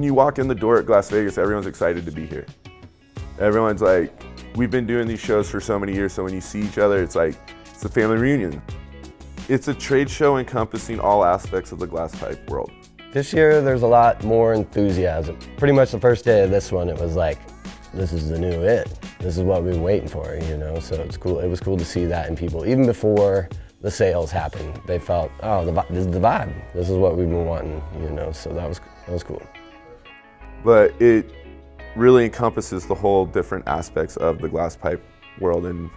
when you walk in the door at Glass Vegas, everyone's excited to be here. Everyone's like, we've been doing these shows for so many years, so when you see each other, it's like, it's a family reunion. It's a trade show encompassing all aspects of the glass pipe world. This year, there's a lot more enthusiasm. Pretty much the first day of this one, it was like, this is the new it. This is what we've been waiting for, you know? So it's cool. It was cool to see that in people. Even before the sales happened, they felt, oh, this is the vibe. This is what we've been wanting, you know? So that was cool. But it really encompasses the whole different aspects of the glass pipe world in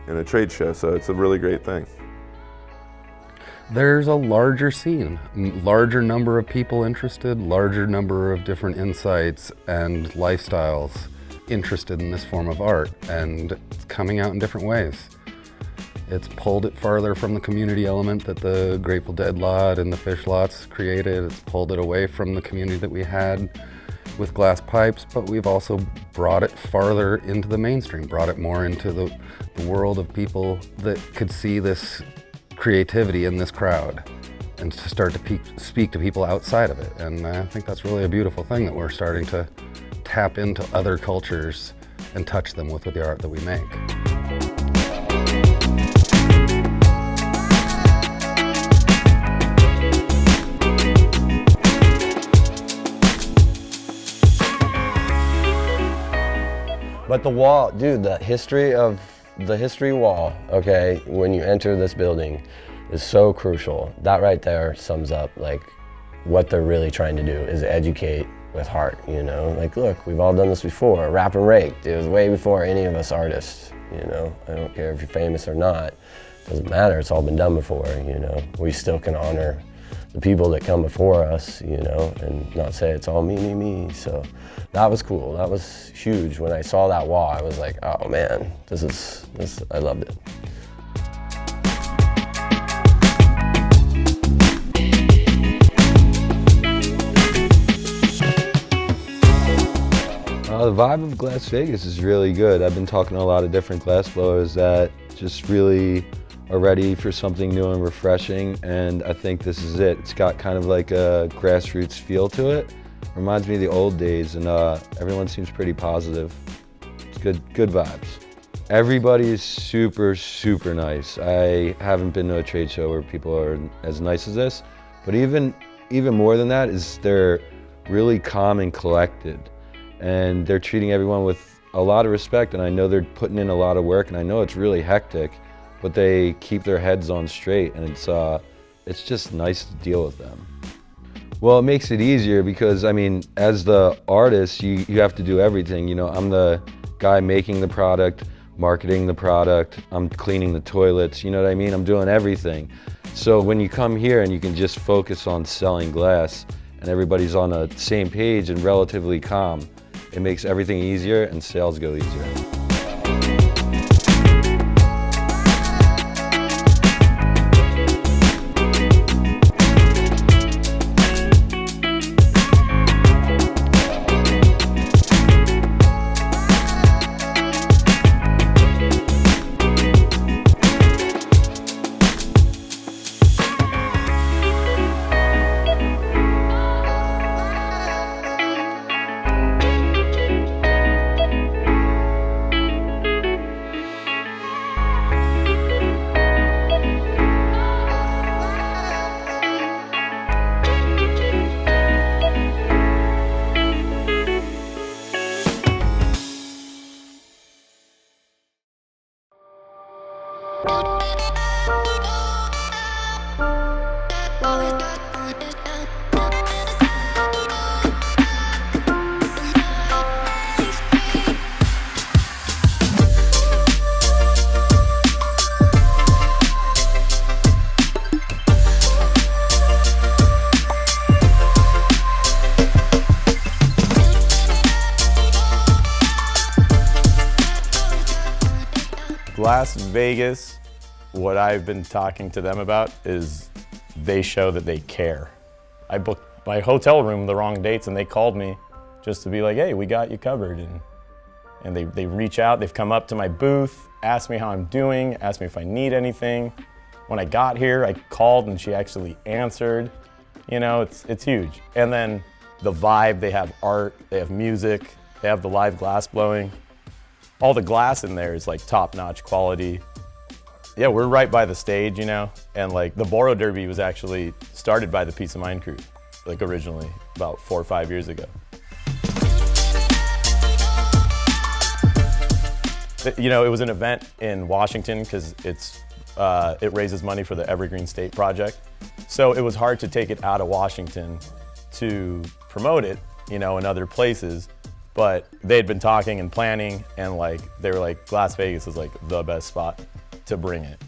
a trade show, so it's a really great thing. There's a larger scene, larger number of people interested, larger number of different insights and lifestyles interested in this form of art, and it's coming out in different ways. It's pulled it farther from the community element that the Grateful Dead lot and the Fish lots created. It's pulled it away from the community that we had with glass pipes, but we've also brought it farther into the mainstream, brought it more into the world of people that could see this creativity in this crowd and to start to speak to people outside of it. And I think that's really a beautiful thing, that we're starting to tap into other cultures and touch them with the art that we make. But the wall, dude, the history wall, okay, when you enter this building is so crucial. That right there sums up like what they're really trying to do, is educate with heart, you know? Like, look, we've all done this before. Rap and rake, it was way before any of us artists, you know? I don't care if you're famous or not, it doesn't matter, it's all been done before, you know? We still can honor the people that come before us, you know, and not say it's all me. So that was cool. That was huge. When I saw that wall, I was like, oh man, I loved it. The vibe of Glass Vegas is really good. I've been talking to a lot of different glass blowers that just really are ready for something new and refreshing, and I think this is it. It's got kind of like a grassroots feel to it. Reminds me of the old days, and everyone seems pretty positive. It's good vibes. Everybody is super, super nice. I haven't been to a trade show where people are as nice as this, but even more than that is they're really calm and collected, and they're treating everyone with a lot of respect, and I know they're putting in a lot of work, and I know it's really hectic, but they keep their heads on straight, and it's just nice to deal with them. Well, it makes it easier because, I mean, as the artist, you have to do everything. You know, I'm the guy making the product, marketing the product, I'm cleaning the toilets, you know what I mean? I'm doing everything. So when you come here and you can just focus on selling glass and everybody's on the same page and relatively calm, it makes everything easier and sales go easier. Las Vegas, what I've been talking to them about is they show that they care. I booked my hotel room the wrong dates and they called me just to be like, hey, we got you covered. And they reach out, they've come up to my booth, asked me how I'm doing, asked me if I need anything. When I got here, I called and she actually answered. You know, it's huge. And then the vibe, they have art, they have music, they have the live glass blowing. All the glass in there is like top-notch quality. Yeah, we're right by the stage, you know, and like the Boro Derby was actually started by the Peace of Mind crew, like originally, about 4 or 5 years ago. You know, it was an event in Washington because it raises money for the Evergreen State Project. So it was hard to take it out of Washington to promote it, you know, in other places. But they had been talking and planning, and like they were like, Las Vegas is like the best spot to bring it.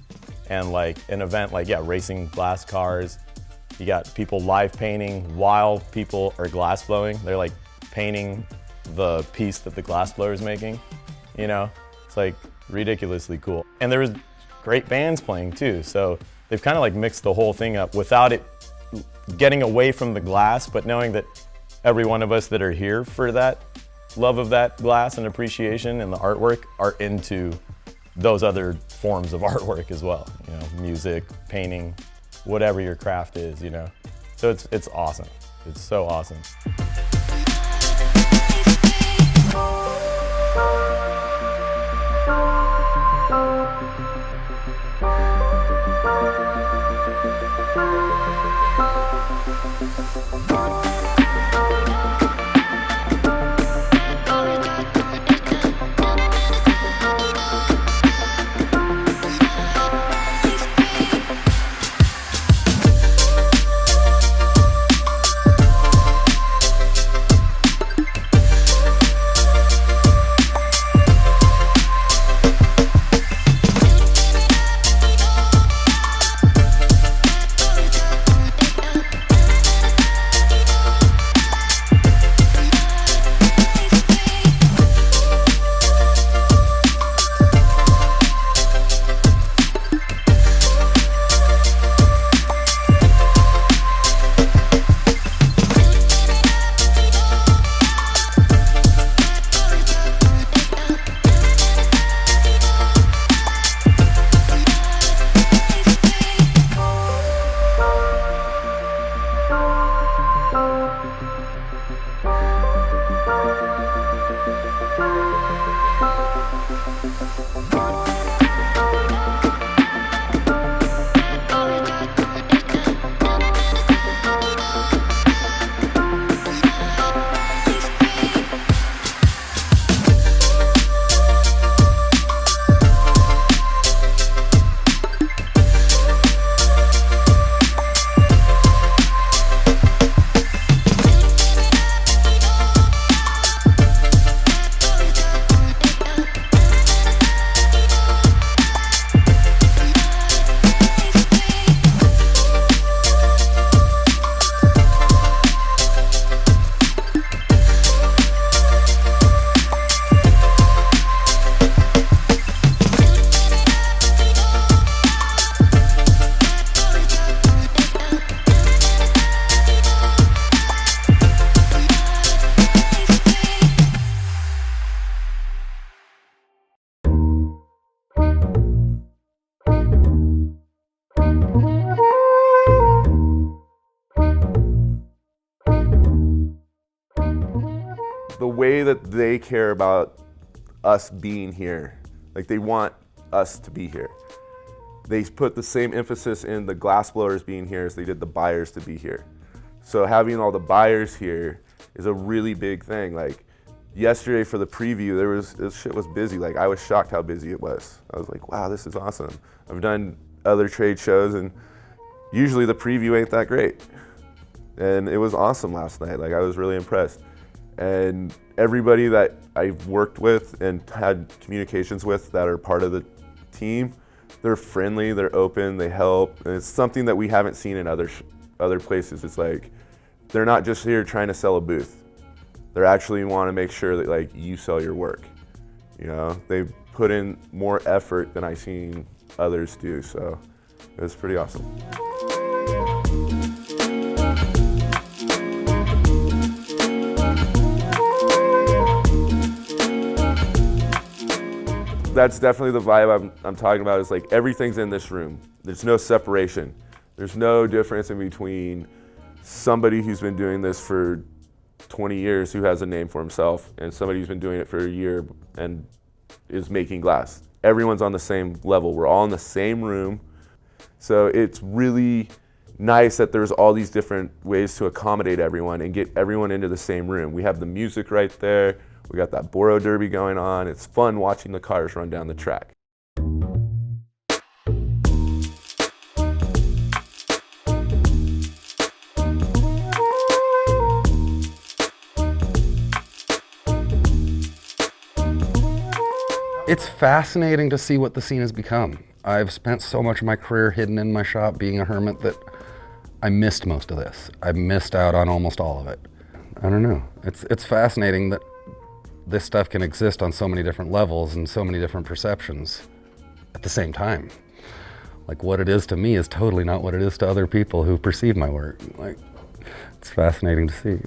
And like an event like, yeah, racing glass cars. You got people live painting while people are glass blowing. They're like painting the piece that the glass blower is making, you know? It's like ridiculously cool. And there was great bands playing too. So they've kind of like mixed the whole thing up without it getting away from the glass, but knowing that every one of us that are here for that love of that glass and appreciation and the artwork are into those other forms of artwork as well. You know, music, painting, whatever your craft is, you know. So it's awesome. It's so awesome. The way that they care about us being here, like they want us to be here. They put the same emphasis in the glass blowers being here as they did the buyers to be here. So having all the buyers here is a really big thing. Like yesterday for the preview, this shit was busy. Like I was shocked how busy it was. I was like, wow, this is awesome. I've done other trade shows and usually the preview ain't that great. And it was awesome last night. Like I was really impressed. And everybody that I've worked with and had communications with that are part of the team, they're friendly, they're open, they help. And it's something that we haven't seen in other places. It's like, they're not just here trying to sell a booth. They actually want to make sure that like you sell your work. You know, they put in more effort than I've seen others do. So it was pretty awesome. That's definitely the vibe I'm talking about. Is like everything's in this room. There's no separation. There's no difference in between somebody who's been doing this for 20 years who has a name for himself, and somebody who's been doing it for a year and is making glass. Everyone's on the same level. We're all in the same room. So it's really nice that there's all these different ways to accommodate everyone and get everyone into the same room. We have the music right there. We got that Boro Derby going on. It's fun watching the cars run down the track. It's fascinating to see what the scene has become. I've spent so much of my career hidden in my shop being a hermit that I missed most of this. I missed out on almost all of it. I don't know. It's fascinating that this stuff can exist on so many different levels and so many different perceptions at the same time. Like, what it is to me is totally not what it is to other people who perceive my work. Like, it's fascinating to see.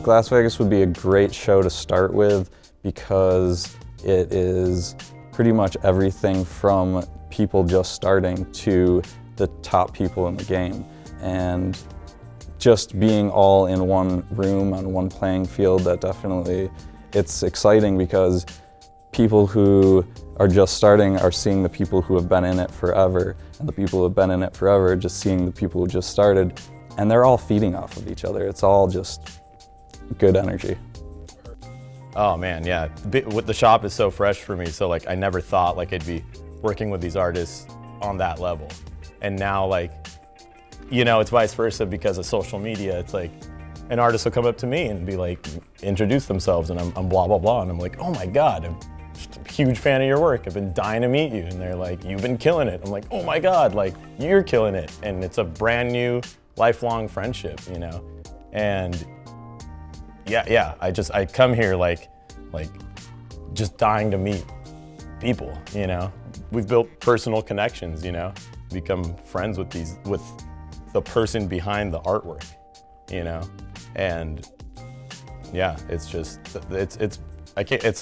Glass Vegas would be a great show to start with because it is pretty much everything from people just starting to the top people in the game. And just being all in one room on one playing field, that definitely, it's exciting because people who are just starting are seeing the people who have been in it forever, and the people who have been in it forever just seeing the people who just started, and they're all feeding off of each other. It's all just good energy. Oh man, yeah. The shop is so fresh for me, so like I never thought like I'd be working with these artists on that level. And now, like, you know, it's vice versa because of social media. It's like an artist will come up to me and be like, introduce themselves, and I'm blah, blah, blah. And I'm like, oh my God, I'm just a huge fan of your work. I've been dying to meet you. And they're like, you've been killing it. I'm like, oh my God, like, you're killing it. And it's a brand new, lifelong friendship, you know? And yeah, I come here like just dying to meet people, you know? We've built personal connections, you know? Become friends with the person behind the artwork, you know? And yeah, it's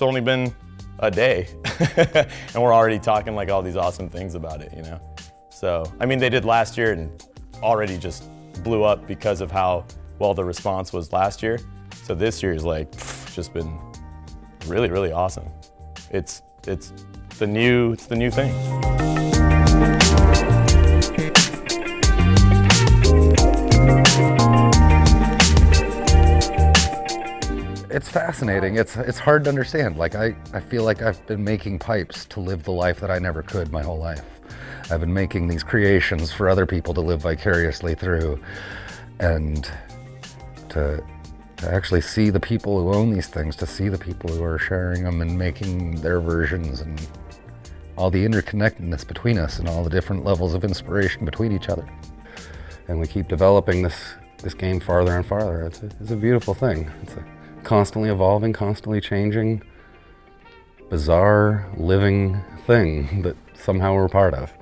only been a day and we're already talking like all these awesome things about it, you know? So, I mean, they did last year and already just blew up because of how well the response was last year. So this year is like just been really, really awesome. It's the new thing. It's fascinating. It's hard to understand. Like I feel like I've been making pipes to live the life that I never could my whole life. I've been making these creations for other people to live vicariously through, and to actually see the people who own these things, to see the people who are sharing them and making their versions, and all the interconnectedness between us and all the different levels of inspiration between each other. And we keep developing this game farther and farther. It's a beautiful thing. It's a constantly evolving, constantly changing, bizarre, living thing that somehow we're part of.